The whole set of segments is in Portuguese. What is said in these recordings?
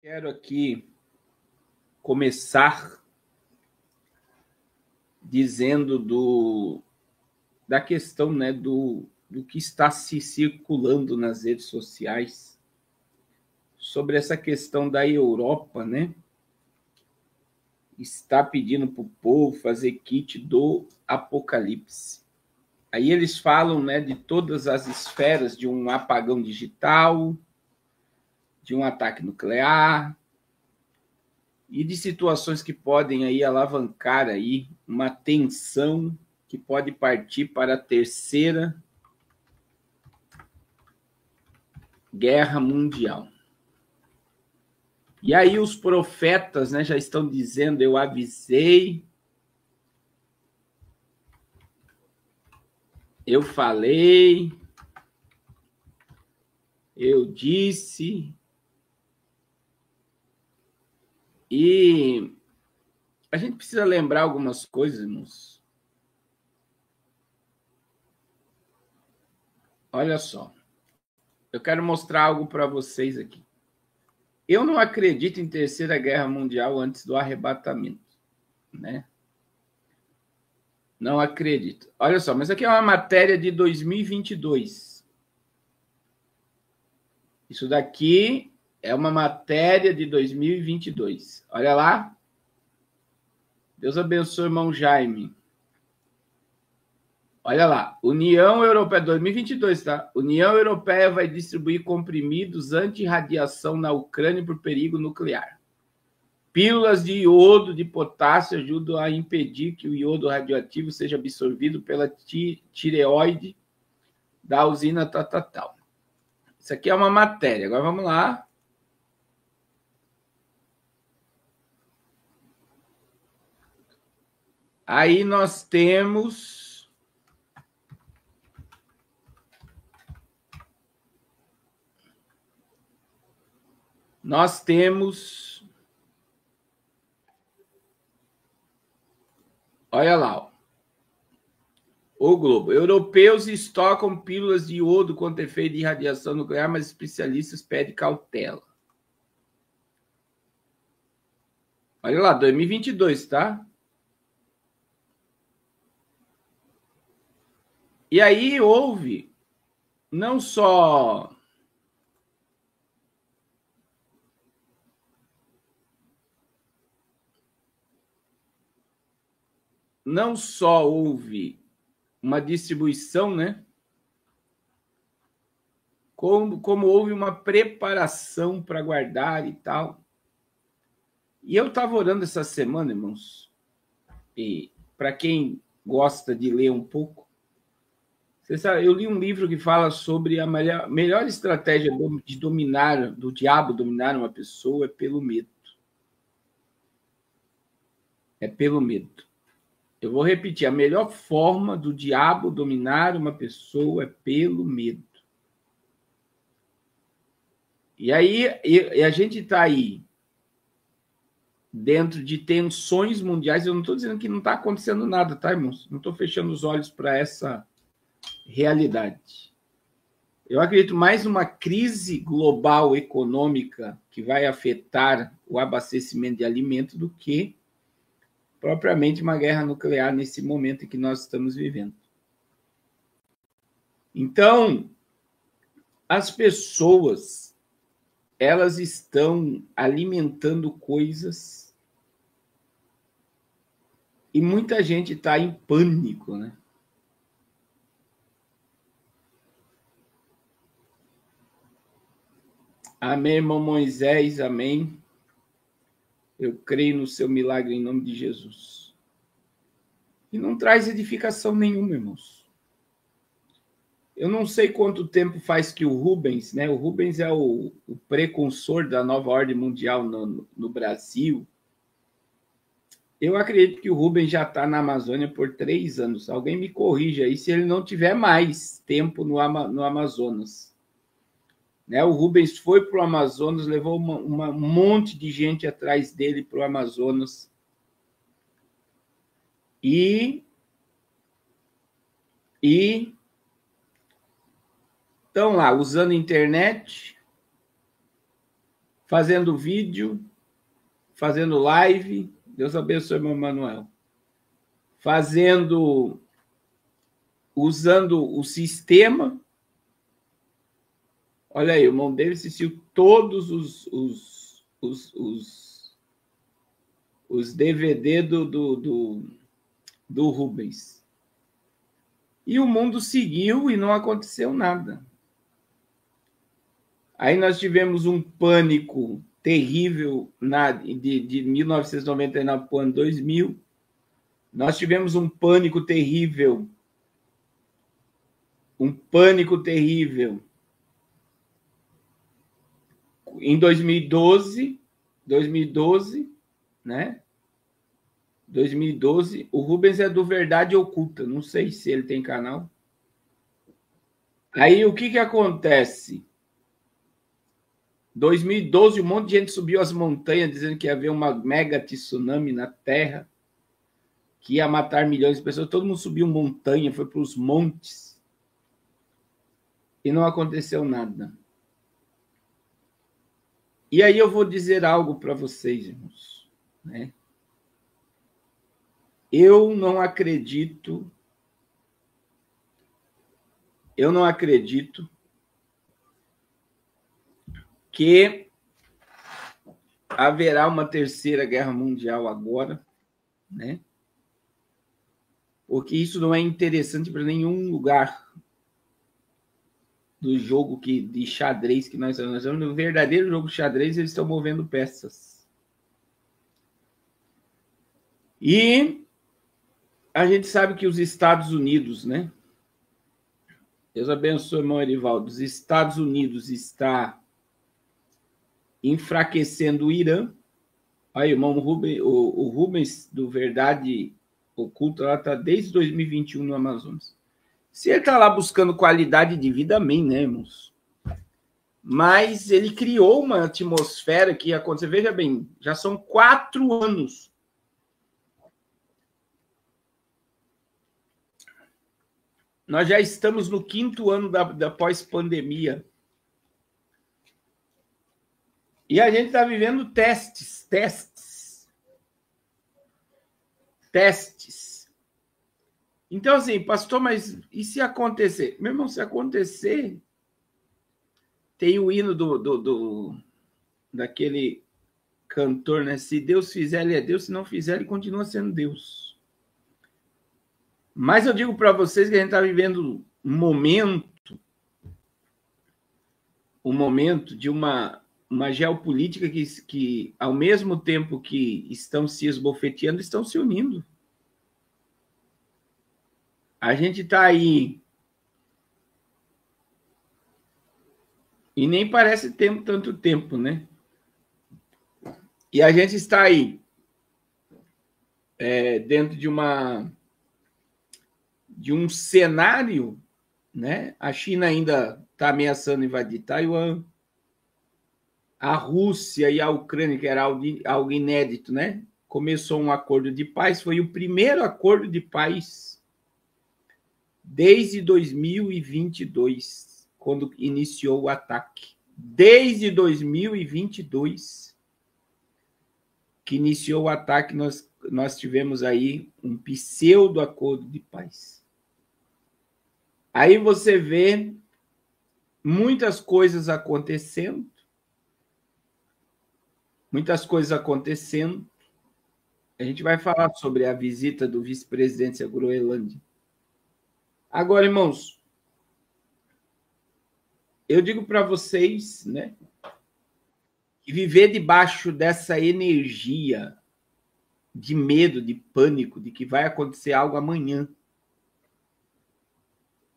Quero aqui começar dizendo da questão, né, do que está se circulando nas redes sociais sobre essa questão da Europa, né? Está pedindo para o povo fazer kit do apocalipse. Aí eles falam, né, de todas as esferas de um apagão digital, de um ataque nuclear e de situações que podem aí alavancar aí uma tensão que pode partir para a terceira guerra mundial. E aí os profetas, né, já estão dizendo: eu avisei, eu falei, eu disse. E a gente precisa lembrar algumas coisas, irmãos. Olha só, eu quero mostrar algo para vocês aqui. Eu não acredito em terceira guerra mundial antes do arrebatamento, né? Não acredito. Olha só, mas aqui é uma matéria de 2022. Isso daqui é uma matéria de 2022. Olha lá. Deus abençoe, irmão Jaime. Olha lá. União Europeia, 2022, tá? União Europeia vai distribuir comprimidos anti-radiação na Ucrânia por perigo nuclear. Pílulas de iodo de potássio ajudam a impedir que o iodo radioativo seja absorvido pela tireoide da usina tal. Isso aqui é uma matéria. Agora vamos lá. Aí nós temos olha lá, ó. O Globo. Europeus estocam pílulas de iodo contra efeito de radiação nuclear, mas especialistas pedem cautela. Olha lá, 2022, tá? E aí houve não só houve uma distribuição, né? Como houve uma preparação para guardar e tal. E eu estava orando essa semana, irmãos, e para quem gosta de ler um pouco, você sabe, eu li um livro que fala sobre a melhor estratégia de dominar, do diabo dominar uma pessoa é pelo medo. É pelo medo. Eu vou repetir, a melhor forma do diabo dominar uma pessoa é pelo medo. E aí a gente está aí dentro de tensões mundiais. Eu não estou dizendo que não está acontecendo nada, tá, irmãos? Não estou fechando os olhos para essa realidade. Eu acredito mais numa crise global econômica que vai afetar o abastecimento de alimento do que propriamente uma guerra nuclear nesse momento em que nós estamos vivendo. Então, as pessoas, elas estão alimentando coisas e muita gente está em pânico, né? Amém, irmão Moisés, amém. Eu creio no seu milagre em nome de Jesus. E não traz edificação nenhuma, irmãos. Eu não sei quanto tempo faz que o Rubens, né? O Rubens é o precursor da nova ordem mundial no Brasil. Eu acredito que o Rubens já está na Amazônia por 3 anos. Alguém me corrija aí se ele não tiver mais tempo no Amazonas. Né? O Rubens foi para o Amazonas, levou um monte de gente atrás dele para o Amazonas. E estão lá usando a internet, fazendo vídeo, fazendo live. Deus abençoe, meu Manuel. Usando o sistema. Olha aí, o irmão David assistiu todos os DVD do Rubens. E o mundo seguiu e não aconteceu nada. Aí nós tivemos um pânico terrível de 1999 para o ano 2000. Nós tivemos um pânico terrível. Em 2012, né? 2012, o Rubens é do Verdade Oculta, não sei se ele tem canal. Aí o que acontece? 2012, um monte de gente subiu as montanhas dizendo que ia haver uma mega tsunami na Terra, que ia matar milhões de pessoas. Todo mundo subiu montanha, foi para os montes. E não aconteceu nada. E aí eu vou dizer algo para vocês, irmãos, né? Eu não acredito que haverá uma terceira guerra mundial agora, né? Porque isso não é interessante para nenhum lugar do jogo de xadrez que nós estamos. No verdadeiro jogo de xadrez, eles estão movendo peças. E a gente sabe que os Estados Unidos, né? Deus abençoe, irmão Erivaldo. Os Estados Unidos está enfraquecendo o Irã. Aí, irmão Rubens, o Rubens do Verdade Oculta, lá está desde 2021 no Amazonas. Se ele está lá buscando qualidade de vida, amém, né, irmãos? Mas ele criou uma atmosfera que aconteceu. Veja bem, já são 4 anos. Nós já estamos no 5º ano da pós-pandemia. E a gente está vivendo testes. Então, assim, pastor, mas e se acontecer? Meu irmão, se acontecer, tem o hino daquele cantor, né? Se Deus fizer, ele é Deus. Se não fizer, ele continua sendo Deus. Mas eu digo para vocês que a gente está vivendo um momento de uma geopolítica que, ao mesmo tempo que estão se esbofeteando, estão se unindo. A gente está aí e nem parece ter tanto tempo, né? E a gente está aí dentro de um cenário, né? A China ainda está ameaçando invadir Taiwan. A Rússia e a Ucrânia, que era algo inédito, né? Começou um acordo de paz, foi o primeiro acordo de paz desde 2022, quando iniciou o ataque. Desde 2022, que iniciou o ataque, nós tivemos aí um pseudo-acordo de paz. Aí você vê muitas coisas acontecendo. A gente vai falar sobre a visita do vice-presidente à Groenlândia. Agora, irmãos, eu digo para vocês, né, que viver debaixo dessa energia de medo, de pânico, de que vai acontecer algo amanhã,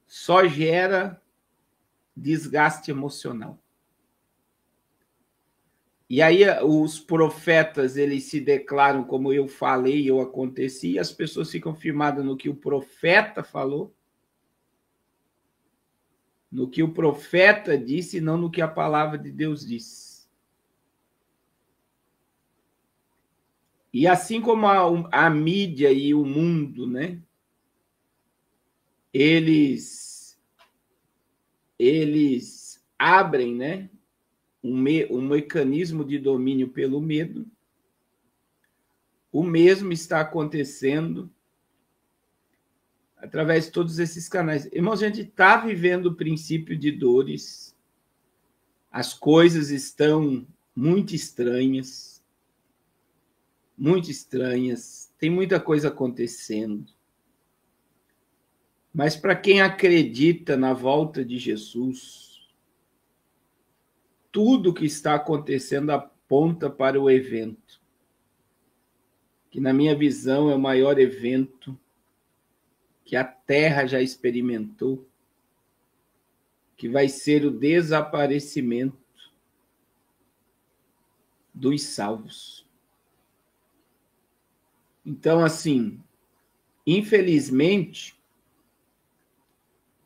só gera desgaste emocional. E aí os profetas, eles se declaram como eu falei, eu aconteci, e as pessoas ficam firmadas no que o profeta falou, no que o profeta disse, e não no que a palavra de Deus disse. E assim como a mídia e o mundo, né? Eles abrem, né? um mecanismo de domínio pelo medo. O mesmo está acontecendo através de todos esses canais. Irmãos, a gente está vivendo o princípio de dores. As coisas estão muito estranhas. Muito estranhas. Tem muita coisa acontecendo. Mas para quem acredita na volta de Jesus, tudo que está acontecendo aponta para o evento, que na minha visão é o maior evento que a Terra já experimentou, que vai ser o desaparecimento dos salvos. Então, assim, infelizmente,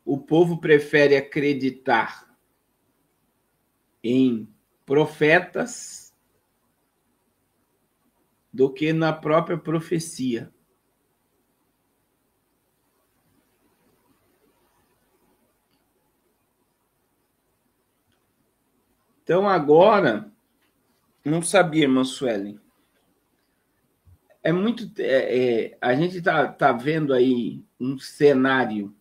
o povo prefere acreditar em profetas do que na própria profecia. Então, agora, não sabia, irmã Suelen. A gente tá vendo aí um cenário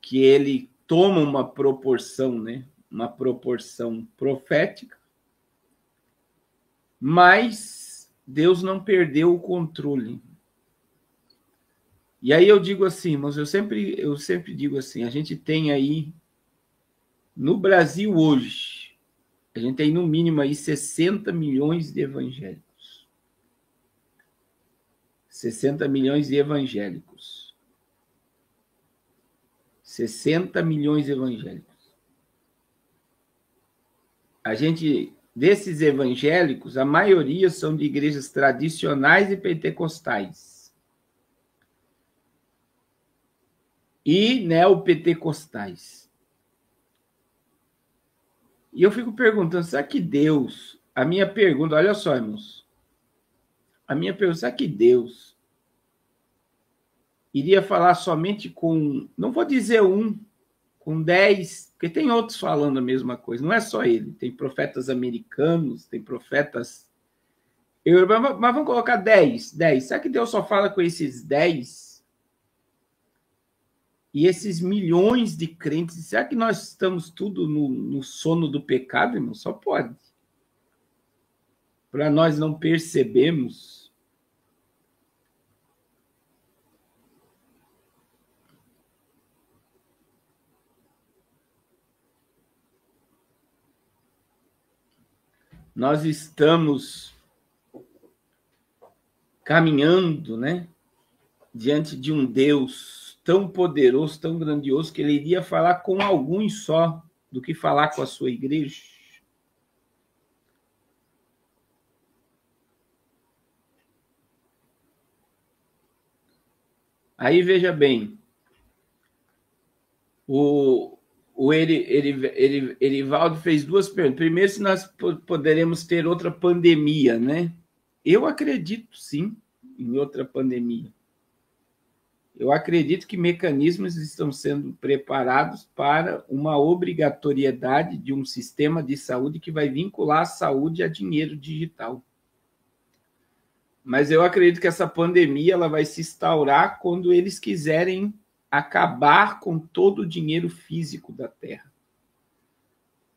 que ele toma uma proporção, né? Uma proporção profética, mas Deus não perdeu o controle. E aí eu digo assim, irmãos, eu sempre digo assim, a gente tem aí, no Brasil hoje, a gente tem no mínimo aí 60 milhões de evangélicos. 60 milhões de evangélicos. 60 milhões de evangélicos. Desses evangélicos, a maioria são de igrejas tradicionais e pentecostais. E neopentecostais. E eu fico perguntando, será que Deus... A minha pergunta, olha só, irmãos. A minha pergunta, será que Deus iria falar somente com... Não vou dizer com 10, porque tem outros falando a mesma coisa. Não é só ele. Tem profetas americanos, tem profetas europeus, mas vamos colocar 10. Será que Deus só fala com esses 10? E esses milhões de crentes, será que nós estamos tudo no sono do pecado, irmão? Só pode. Para nós não percebemos. Nós estamos caminhando, né, diante de um Deus tão poderoso, tão grandioso, que ele iria falar com alguns só do que falar com a sua igreja. Aí, veja bem, o Erivaldo fez duas perguntas. Primeiro, se nós poderemos ter outra pandemia, né? Eu acredito, sim, em outra pandemia. Eu acredito que mecanismos estão sendo preparados para uma obrigatoriedade de um sistema de saúde que vai vincular a saúde a dinheiro digital. Mas eu acredito que essa pandemia ela vai se instaurar quando eles quiserem acabar com todo o dinheiro físico da Terra.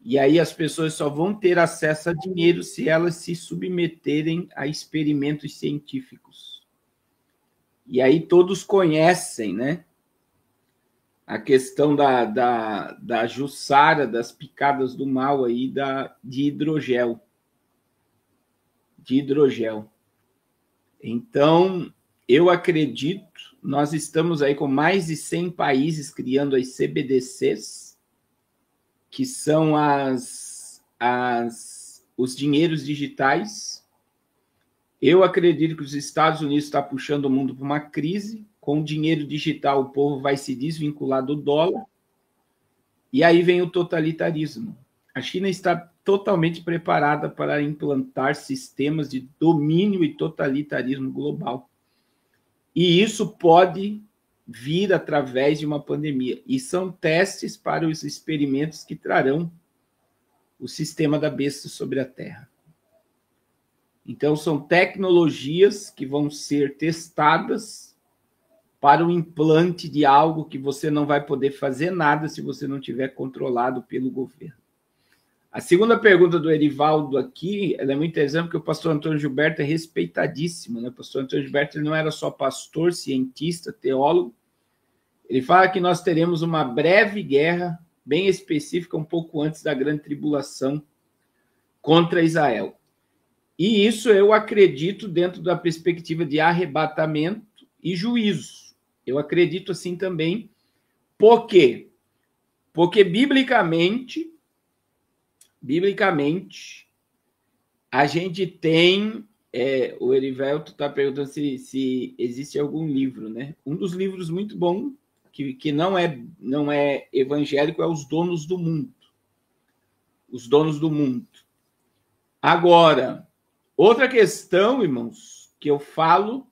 E aí as pessoas só vão ter acesso a dinheiro se elas se submeterem a experimentos científicos. E aí todos conhecem, né? A questão da Jussara, das picadas do mal aí, de hidrogel. Então, eu acredito, nós estamos aí com mais de 100 países criando as CBDCs, que são os dinheiros digitais. Eu acredito que os Estados Unidos estão puxando o mundo para uma crise. Com o dinheiro digital, o povo vai se desvincular do dólar. E aí vem o totalitarismo. A China está totalmente preparada para implantar sistemas de domínio e totalitarismo global. E isso pode vir através de uma pandemia. E são testes para os experimentos que trarão o sistema da besta sobre a terra. Então, são tecnologias que vão ser testadas para o implante de algo que você não vai poder fazer nada se você não tiver controlado pelo governo. A segunda pergunta do Erivaldo aqui, ela é muito interessante, porque o pastor Antônio Gilberto é respeitadíssimo, né? O pastor Antônio Gilberto ele não era só pastor, cientista, teólogo. Ele fala que nós teremos uma breve guerra, bem específica, um pouco antes da grande tribulação, contra Israel. E isso eu acredito dentro da perspectiva de arrebatamento e juízo. Eu acredito assim também. Por quê? Porque biblicamente, a gente tem... o Erivelto está perguntando se existe algum livro, né? Um dos livros muito bom, que não é evangélico, é Os Donos do Mundo. Os Donos do Mundo. Agora, outra questão, irmãos, que eu falo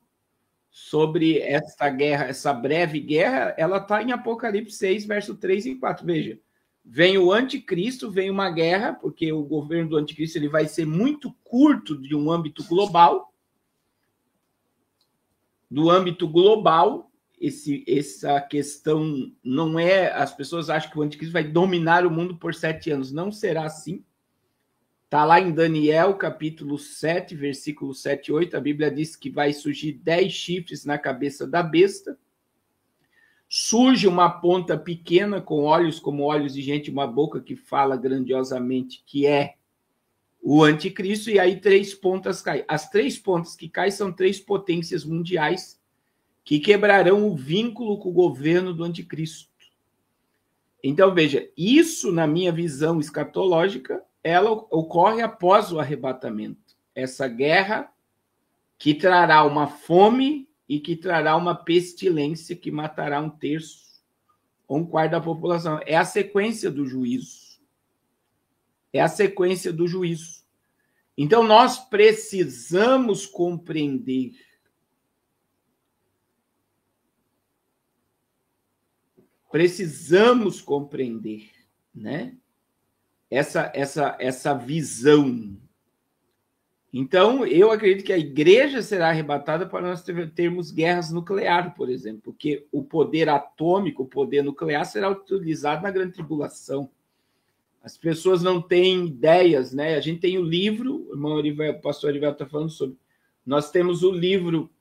sobre essa guerra, essa breve guerra, ela está em Apocalipse 6, verso 3 e 4. Veja, vem o anticristo, vem uma guerra, porque o governo do anticristo ele vai ser muito curto de um âmbito global. Do âmbito global, essa questão não é... As pessoas acham que o anticristo vai dominar o mundo por 7 anos. Não será assim. Está lá em Daniel, capítulo 7, versículo 7 e 8. A Bíblia diz que vai surgir 10 chifres na cabeça da besta. Surge uma ponta pequena com olhos como olhos de gente, uma boca que fala grandiosamente, que é o anticristo, e aí 3 pontas caem. As 3 pontas que caem são 3 potências mundiais que quebrarão o vínculo com o governo do anticristo. Então, veja, isso, na minha visão escatológica, ela ocorre após o arrebatamento. Essa guerra que trará uma fome e que trará uma pestilência que matará 1/3 ou 1/4 da população. É a sequência do juízo. É a sequência do juízo. Então, nós precisamos compreender né? Essa visão. Então, eu acredito que a igreja será arrebatada para nós termos guerras nucleares, por exemplo, porque o poder atômico, o poder nuclear, será utilizado na grande tribulação. As pessoas não têm ideias, né? A gente tem o livro, o pastor Arivel está falando sobre. Nós temos o livro,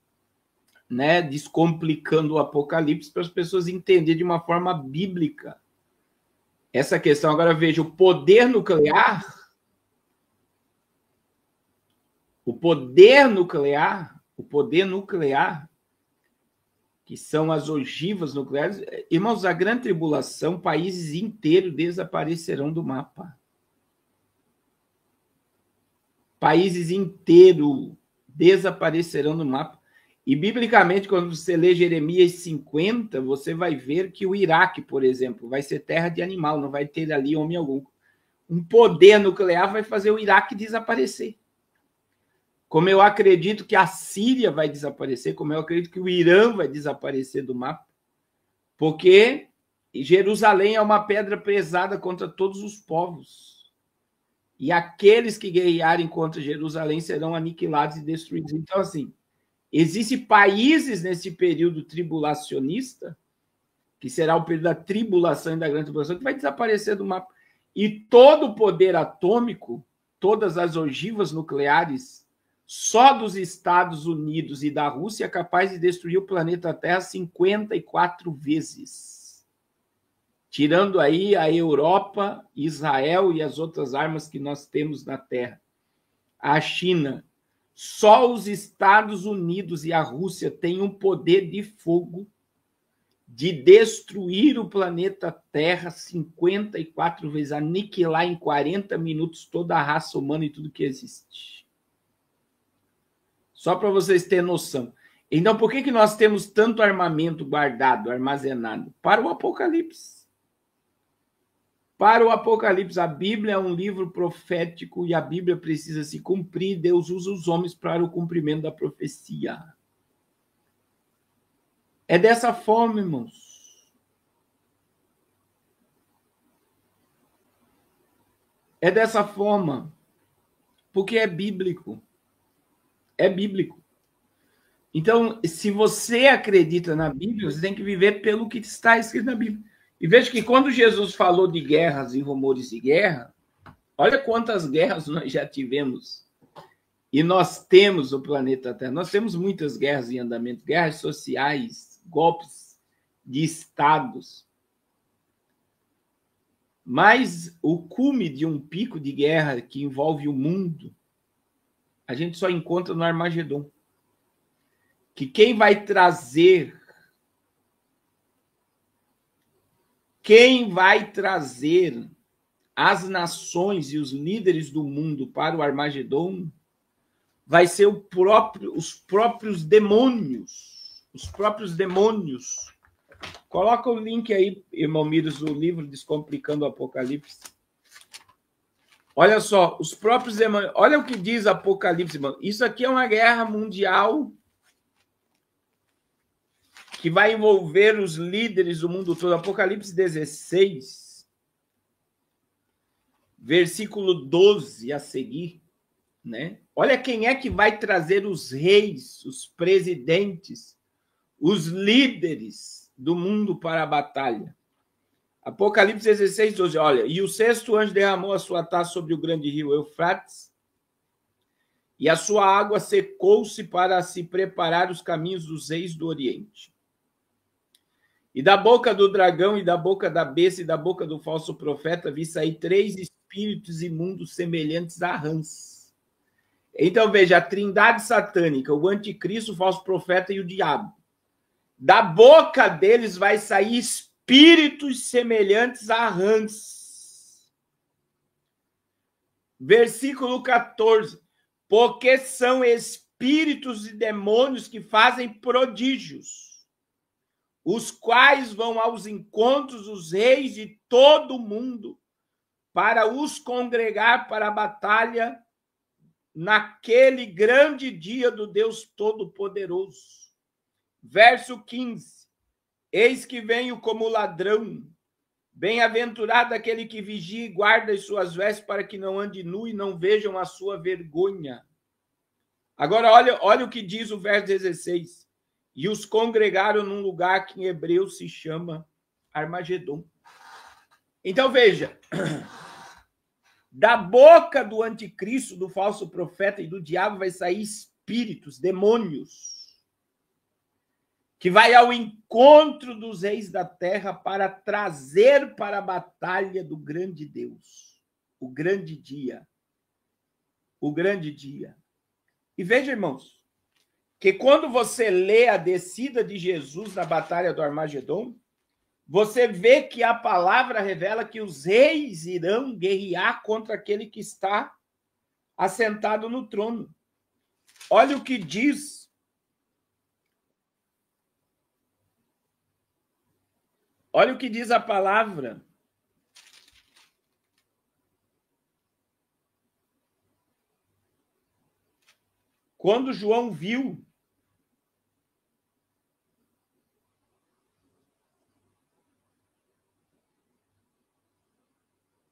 né, Descomplicando o Apocalipse, para as pessoas entenderem de uma forma bíblica essa questão. Agora, veja, o poder nuclear, que são as ogivas nucleares, irmãos, a grande tribulação, países inteiros desaparecerão do mapa. Países inteiros desaparecerão do mapa. E, biblicamente, quando você lê Jeremias 50, você vai ver que o Iraque, por exemplo, vai ser terra de animal, não vai ter ali homem algum. Um poder nuclear vai fazer o Iraque desaparecer. Como eu acredito que a Síria vai desaparecer, como eu acredito que o Irã vai desaparecer do mapa, porque Jerusalém é uma pedra pesada contra todos os povos. E aqueles que guerrearem contra Jerusalém serão aniquilados e destruídos. Então, assim, existem países nesse período tribulacionista, que será o período da tribulação e da grande tribulação, que vai desaparecer do mapa. E todo o poder atômico, todas as ogivas nucleares, só dos Estados Unidos e da Rússia é capaz de destruir o planeta Terra 54 vezes. Tirando aí a Europa, Israel e as outras armas que nós temos na Terra. A China. Só os Estados Unidos e a Rússia têm um poder de fogo de destruir o planeta Terra 54 vezes, aniquilar em 40 minutos toda a raça humana e tudo que existe. Só para vocês terem noção. Então, por que nós temos tanto armamento guardado, armazenado? Para o Apocalipse. Para o Apocalipse, a Bíblia é um livro profético e a Bíblia precisa se cumprir. Deus usa os homens para o cumprimento da profecia. É dessa forma, irmãos. É dessa forma, porque é bíblico. É bíblico. Então, se você acredita na Bíblia, você tem que viver pelo que está escrito na Bíblia. E veja que quando Jesus falou de guerras e rumores de guerra, olha quantas guerras nós já tivemos. E nós temos o planeta Terra. Nós temos muitas guerras em andamento, guerras sociais, golpes de estados. Mas o cume de um pico de guerra que envolve o mundo, a gente só encontra no Armagedon. Que quem vai trazer as nações e os líderes do mundo para o Armagedon vai ser os próprios demônios. Os próprios demônios. Coloca o link aí, irmão Miros, do livro Descomplicando o Apocalipse. Olha só, os próprios demônios. Olha o que diz Apocalipse, irmão. Isso aqui é uma guerra mundial que vai envolver os líderes do mundo todo. Apocalipse 16, versículo 12 a seguir, né? Olha quem é que vai trazer os reis, os presidentes, os líderes do mundo para a batalha. Apocalipse 16, 12. Olha, e o sexto anjo derramou a sua taça sobre o grande rio Eufrates, e a sua água secou-se para se preparar os caminhos dos reis do Oriente. E da boca do dragão, e da boca da besta, e da boca do falso profeta, vi sair 3 espíritos imundos semelhantes a rãs. Então, veja, a trindade satânica, o anticristo, o falso profeta e o diabo. Da boca deles vai sair espíritos semelhantes a rãs. Versículo 14. Porque são espíritos e demônios que fazem prodígios, os quais vão aos encontros dos reis de todo o mundo para os congregar para a batalha naquele grande dia do Deus Todo-Poderoso. Verso 15. Eis que venho como ladrão. Bem-aventurado aquele que vigia e guarda as suas vestes para que não ande nu e não vejam a sua vergonha. Agora, olha o que diz o verso 16. E os congregaram num lugar que em hebreu se chama Armagedon. Então, veja, da boca do anticristo, do falso profeta e do diabo vai sair espíritos, demônios, que vai ao encontro dos reis da terra para trazer para a batalha do grande Deus, o grande dia. O grande dia. E veja, irmãos, que quando você lê a descida de Jesus na batalha do Armagedon, você vê que a palavra revela que os reis irão guerrear contra aquele que está assentado no trono. Olha o que diz. Olha o que diz a palavra. Quando João viu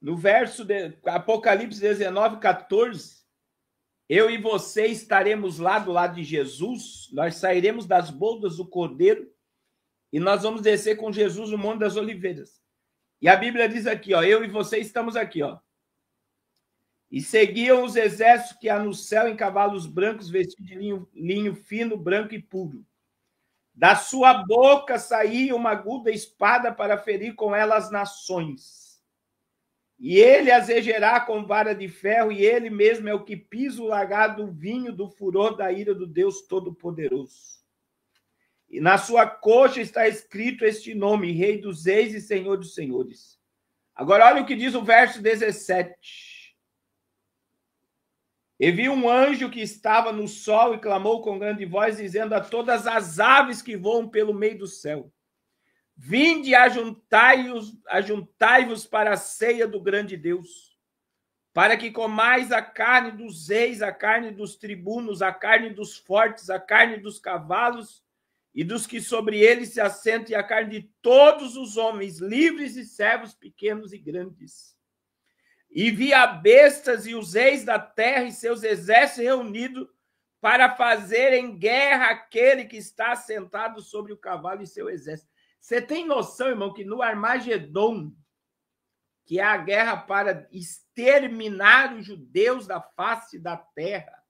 no verso de Apocalipse 19, 14, eu e você estaremos lá do lado de Jesus, nós sairemos das bodas do Cordeiro e nós vamos descer com Jesus no Monte das Oliveiras. E a Bíblia diz aqui, ó, eu e você estamos aqui, ó. E seguiam os exércitos que há no céu em cavalos brancos, vestidos de linho fino, branco e puro. Da sua boca saía uma aguda espada para ferir com ela as nações. E ele as regerá com vara de ferro, e ele mesmo é o que pisa o lagar do vinho do furor da ira do Deus Todo-Poderoso. E na sua coxa está escrito este nome, Rei dos Reis e Senhor dos Senhores. Agora olha o que diz o verso 17. E vi um anjo que estava no sol e clamou com grande voz, dizendo a todas as aves que voam pelo meio do céu: vinde, ajuntai-vos para a ceia do grande Deus, para que comais a carne dos reis, a carne dos tribunos, a carne dos fortes, a carne dos cavalos e dos que sobre eles se assentam, e a carne de todos os homens, livres e servos, pequenos e grandes. E via bestas e os reis da terra e seus exércitos reunidos para fazerem guerra àquele que está sentado sobre o cavalo e seu exército. Você tem noção, irmão, que no Armagedon, que é a guerra para exterminar os judeus da face da terra,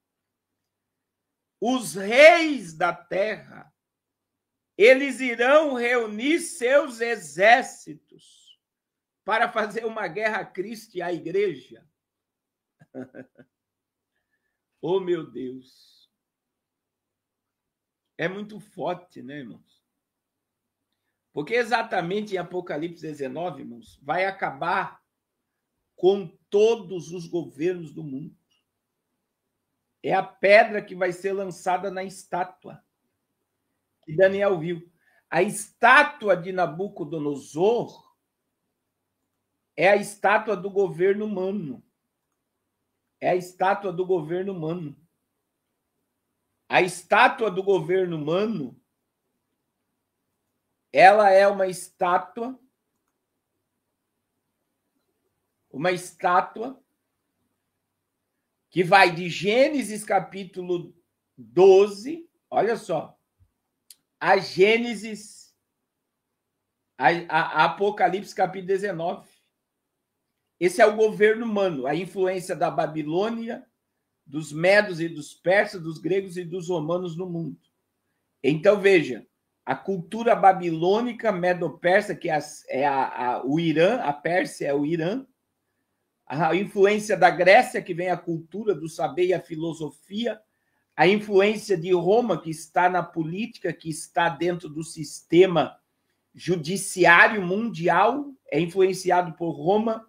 os reis da terra, eles irão reunir seus exércitos para fazer uma guerra a Cristo e à igreja. Oh, meu Deus! É muito forte, né, irmãos? Porque exatamente em Apocalipse 19, irmãos, vai acabar com todos os governos do mundo. É a pedra que vai ser lançada na estátua que Daniel viu. A estátua de Nabucodonosor é a estátua do governo humano. É a estátua do governo humano. A estátua do governo humano, ela é uma estátua que vai de Gênesis capítulo 12, olha só, a Gênesis, a Apocalipse capítulo 19. Esse é o governo humano, a influência da Babilônia, dos medos e dos persas, dos gregos e dos romanos no mundo. Então, veja, a cultura babilônica, medo-persa, que é o Irã, a Pérsia é o Irã, a influência da Grécia, que vem a cultura do saber e a filosofia, a influência de Roma, que está na política, que está dentro do sistema judiciário mundial, é influenciado por Roma,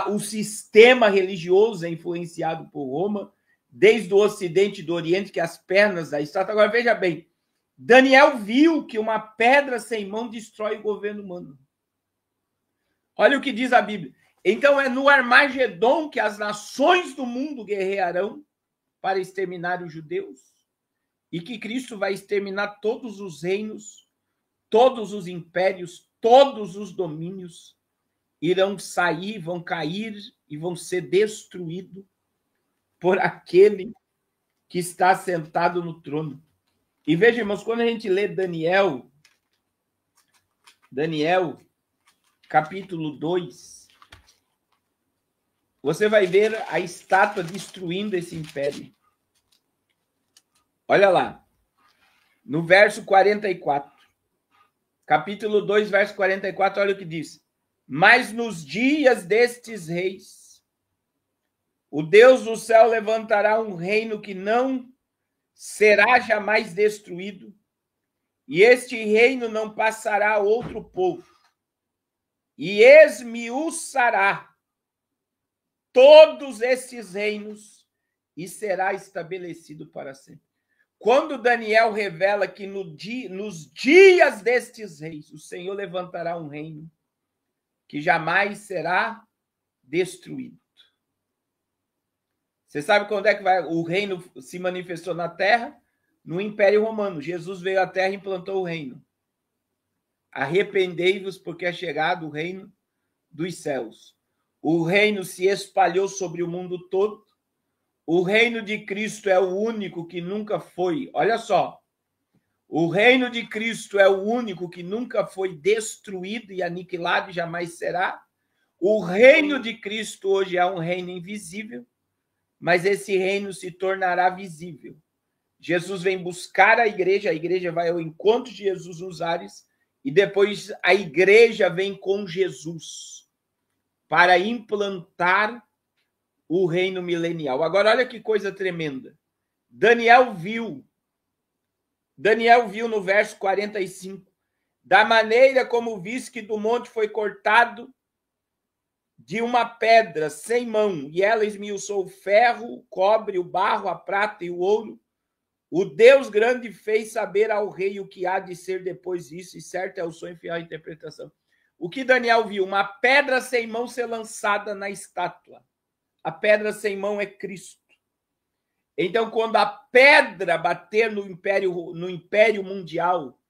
o sistema religioso é influenciado por Roma, desde o Ocidente e do Oriente, que as pernas da estátua. Agora, veja bem, Daniel viu que uma pedra sem mão destrói o governo humano. Olha o que diz a Bíblia. Então, é no Armagedon que as nações do mundo guerrearão para exterminar os judeus e que Cristo vai exterminar todos os reinos, todos os impérios, todos os domínios irão sair, vão cair e vão ser destruídos por aquele que está sentado no trono. E veja, irmãos, quando a gente lê Daniel, capítulo 2, você vai ver a estátua destruindo esse império. Olha lá, no verso 44. Capítulo 2, verso 44, olha o que diz. Mas nos dias destes reis, o Deus do céu levantará um reino que não será jamais destruído, e este reino não passará a outro povo, e esmiuçará todos estes reinos e será estabelecido para sempre. Quando Daniel revela que nos dias destes reis, o Senhor levantará um reino que jamais será destruído. Você sabe quando é que o reino se manifestou na terra? No Império Romano. Jesus veio à terra e implantou o reino. Arrependei-vos, porque é chegado o reino dos céus. O reino se espalhou sobre o mundo todo. O reino de Cristo é o único que nunca foi. Olha só. O reino de Cristo é o único que nunca foi destruído e aniquilado e jamais será. O reino de Cristo hoje é um reino invisível, mas esse reino se tornará visível. Jesus vem buscar a igreja vai ao encontro de Jesus nos ares, e depois a igreja vem com Jesus para implantar o reino milenial. Agora, olha que coisa tremenda. Daniel viu no verso 45, da maneira como viste que do monte foi cortado de uma pedra sem mão, e ela esmiuçou o ferro, o cobre, o barro, a prata e o ouro. O Deus grande fez saber ao rei o que há de ser depois disso, e certo é o sonho fiel à interpretação. O que Daniel viu? Uma pedra sem mão ser lançada na estátua. A pedra sem mão é Cristo. Então, quando a pedra bater no império mundial,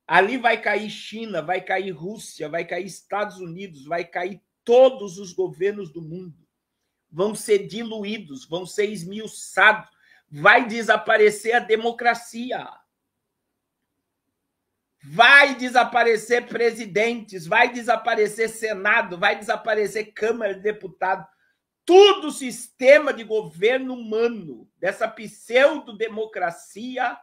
ali vai cair China, vai cair Rússia, vai cair Estados Unidos, vai cair todos os governos do mundo. vão ser diluídos, vão ser esmiuçados, vai desaparecer a democracia. Vai desaparecer presidentes, vai desaparecer Senado, vai desaparecer Câmara de Deputados. Todo o sistema de governo humano, dessa pseudo-democracia,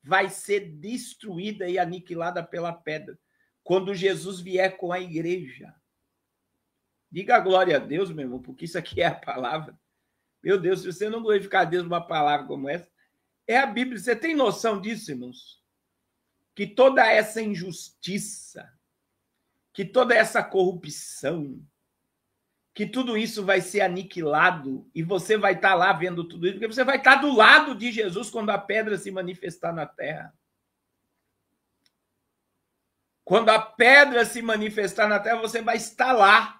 vai ser destruída e aniquilada pela pedra, quando Jesus vier com a igreja. Diga glória a Deus, meu irmão, porque isso aqui é a palavra. Meu Deus, se você não glorificar a Deus numa palavra como essa, é a Bíblia. Você tem noção disso, irmãos? Que toda essa injustiça, que toda essa corrupção, que tudo isso vai ser aniquilado e você vai estar lá vendo tudo isso, porque você vai estar do lado de Jesus quando a pedra se manifestar na terra. Quando a pedra se manifestar na terra, você vai estar lá.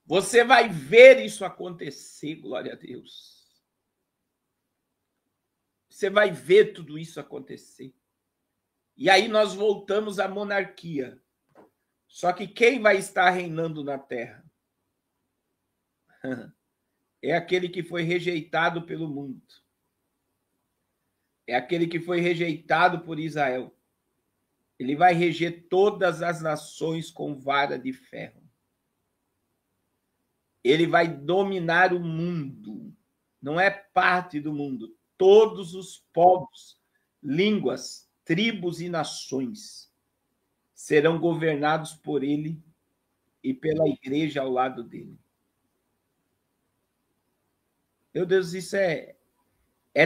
Você vai ver isso acontecer, glória a Deus. Você vai ver tudo isso acontecer. E aí nós voltamos à monarquia. Só que quem vai estar reinando na terra? É aquele que foi rejeitado pelo mundo. É aquele que foi rejeitado por Israel. Ele vai reger todas as nações com vara de ferro. Ele vai dominar o mundo. Não é parte do mundo. Todos os povos, línguas, tribos e nações serão governados por ele e pela igreja ao lado dele. Meu Deus, isso é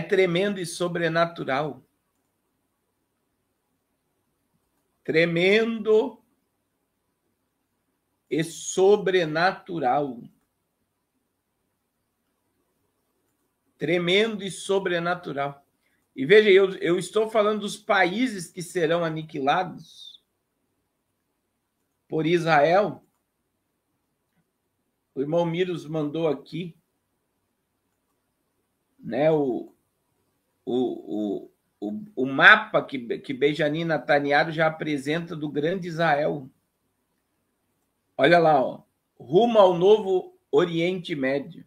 tremendo e sobrenatural. Tremendo e sobrenatural. Tremendo e sobrenatural. E veja, eu estou falando dos países que serão aniquilados por Israel. O irmão Miros mandou aqui, né, o mapa que Benjamin Netanyahu já apresenta do grande Israel. Olha lá, ó, rumo ao novo Oriente Médio.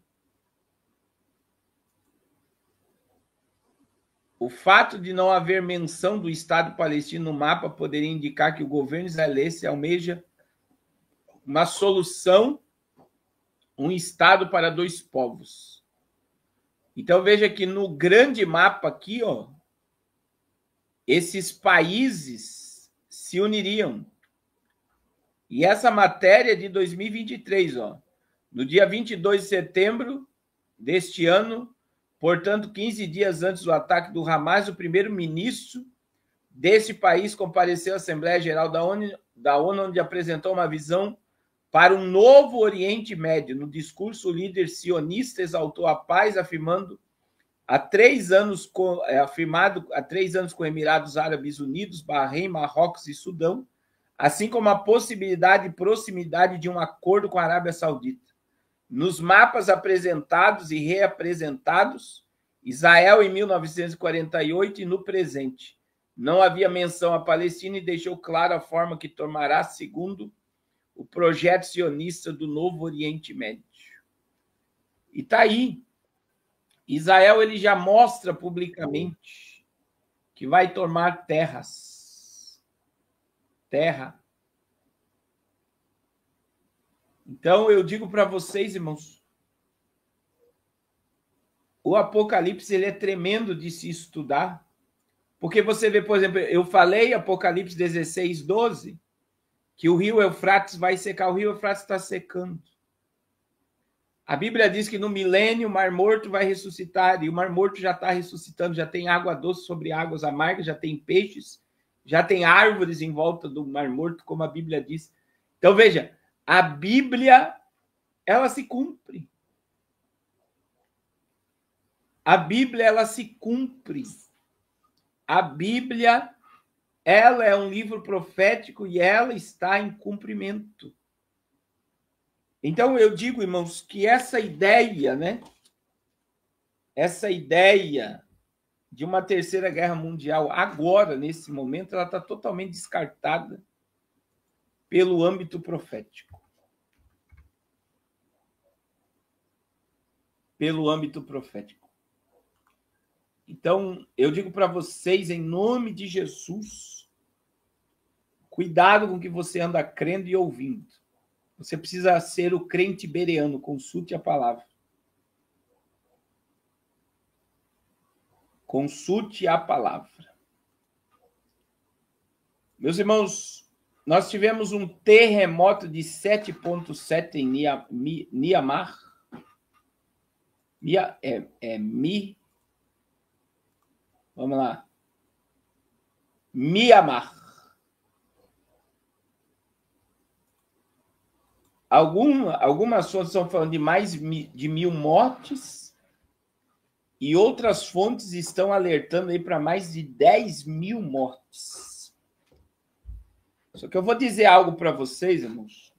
O fato de não haver menção do Estado palestino no mapa poderia indicar que o governo israelense almeja uma solução, um Estado para dois povos. Então veja que no grande mapa aqui, ó, esses países se uniriam. E essa matéria é de 2023, ó, no dia 22 de setembro deste ano, portanto, 15 dias antes do ataque do Hamas, o primeiro-ministro desse país compareceu à Assembleia Geral da ONU, onde apresentou uma visão para um novo Oriente Médio. No discurso, o líder sionista exaltou a paz, afirmado há 3 anos com Emirados Árabes Unidos, Bahrein, Marrocos e Sudão, assim como a possibilidade e proximidade de um acordo com a Arábia Saudita. Nos mapas apresentados e reapresentados, Israel em 1948 e no presente. Não havia menção à Palestina e deixou claro a forma que tomará segundo o projeto sionista do Novo Oriente Médio. E está aí. Israel ele já mostra publicamente que vai tomar terras. Terra. Então, eu digo para vocês, irmãos, o Apocalipse ele é tremendo de se estudar, porque você vê, por exemplo, eu falei, Apocalipse 16, 12, que o rio Eufrates vai secar. O rio Eufrates está secando. A Bíblia diz que no milênio o Mar Morto vai ressuscitar, e o Mar Morto já está ressuscitando, já tem água doce sobre águas amargas, já tem peixes, já tem árvores em volta do Mar Morto, como a Bíblia diz. Então, veja, a Bíblia, ela se cumpre. A Bíblia, ela se cumpre. A Bíblia, ela é um livro profético e ela está em cumprimento. Então, eu digo, irmãos, que essa ideia, né? Essa ideia de uma terceira guerra mundial agora, nesse momento, ela está totalmente descartada. pelo âmbito profético. Pelo âmbito profético. Então, eu digo para vocês, em nome de Jesus, cuidado com o que você anda crendo e ouvindo. Você precisa ser o crente bereano, consulte a palavra. Consulte a palavra. Meus irmãos, nós tivemos um terremoto de 7,7 em Myanmar. Vamos lá. Myanmar. Algumas fontes estão falando de mais de 1.000 mortes e outras fontes estão alertando aí para mais de 10.000 mortes. Só que eu vou dizer algo para vocês, irmãos.